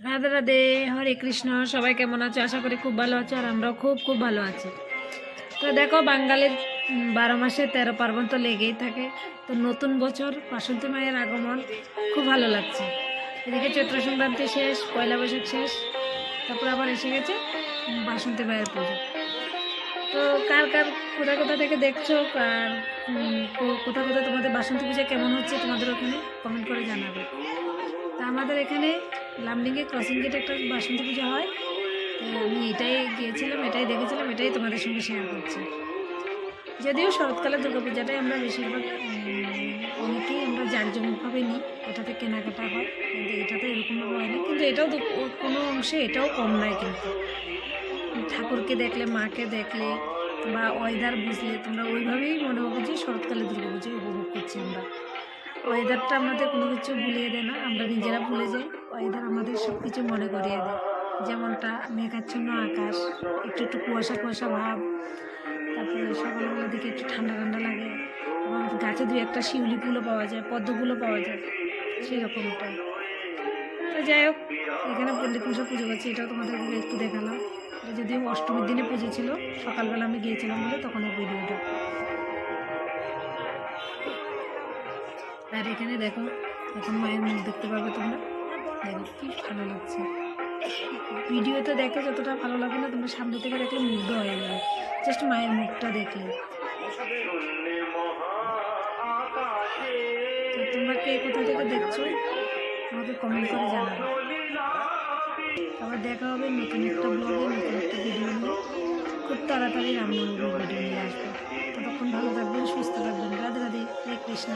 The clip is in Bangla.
রাধে রাধে, হরে কৃষ্ণ। সবাই কেমন আছো? আশা করি খুব ভালো আছো, আর আমরাও খুব খুব ভালো আছি। তো দেখো, বাঙালির 12 মাসে 13 পার্বণ তো লেগেই থাকে। তো নতুন বছর, বাসন্তী মায়ের আগমন, খুব ভালো লাগছে। এদিকে চৈত্র সংক্রান্তি শেষ, পয়লা বৈশাখ শেষ, তারপর আবার এসে গেছে বাসন্তী মায়ের পুজো। তো কার কার কোথায় কোথা থেকে দেখছো, আর কোথা কোথায় তোমাদের বাসন্তী পূজা কেমন হচ্ছে তোমাদের ওখানে, কমেন্ট করে জানাবে। তা আমাদের এখানে লামডিংয়ে ক্রসিং গেটে একটা বাসন্তী পূজা হয়। তো আমি এটাই গিয়েছিলাম, এটাই দেখেছিলাম, এটাই তোমাদের সঙ্গে শেয়ার করছি। যদিও শরৎকালে দুর্গাপূজাটাই আমরা বেশিরভাগ অনেকেই আমরা জাঁকজমকভাবে নিই, এটাতে কেনাকাটা হয়, কিন্তু এটাতে এরকমভাবে হয় না। কিন্তু এটাও কোনো অংশে এটাও কম নয়। কিন্তু ঠাকুরকে দেখলে, মাকে দেখলে বা ওয়েদার বুঝলে তোমরা ওইভাবেই মনে হবে যে শরৎকালে দুর্গাপুজো উপভোগ করছি আমরা। ওয়েদারটা আমাদের কোনো কিছু ভুলিয়ে দেয় না, আমরা নিজেরা ভুলে যাই। ওয়েদার আমাদের সব কিছু মনে করিয়ে দেয়। যেমনটা মেঘাচ্ছন্ন আকাশ, একটু একটু কুয়াশা কুয়াশা ভাব, তারপরে সকালবেলার দিকে একটু ঠান্ডা ঠান্ডা লাগে, এবং গাছে দুই একটা শিউলি ফুলও পাওয়া যায়, পদ্ম ফুলও পাওয়া যায়, সেই রকমটা। তো যাই হোক, এখানে পণ্ডিত মশাই পুজো করছে, এটাও তোমাদেরকে একটু দেখালাম। এটা যদিও অষ্টমীর দিনে পুজো ছিল, সকালবেলা আমি গিয়েছিলাম বলে তখন এই ভিডিওটা। আর এখানে দেখো, এখন মায়ের মুখ দেখতে পাবে তোমরা। দেখো কি ভালো লাগছে। ভিডিওতে দেখে যতটা ভালো লাগে না, তোমরা সামনে থেকে দেখলে মুগ্ধ হয়ে যাবে, জাস্ট মায়ের মুখটা দেখলে। তো তোমরা কে কোথা থেকে দেখছো আমাকে কমেন্ট করে জানাবে। আবার দেখা হবে নতুন একটা ব্লগে, নতুন একটা ভিডিও নিয়ে। খুব তাড়াতাড়ি রামনবমীর ভিডিও নিয়ে আসবো। ততক্ষণ ভালো থাকবেন, সুস্থ থাকবেন। রাধে রাধে, হরে কৃষ্ণ।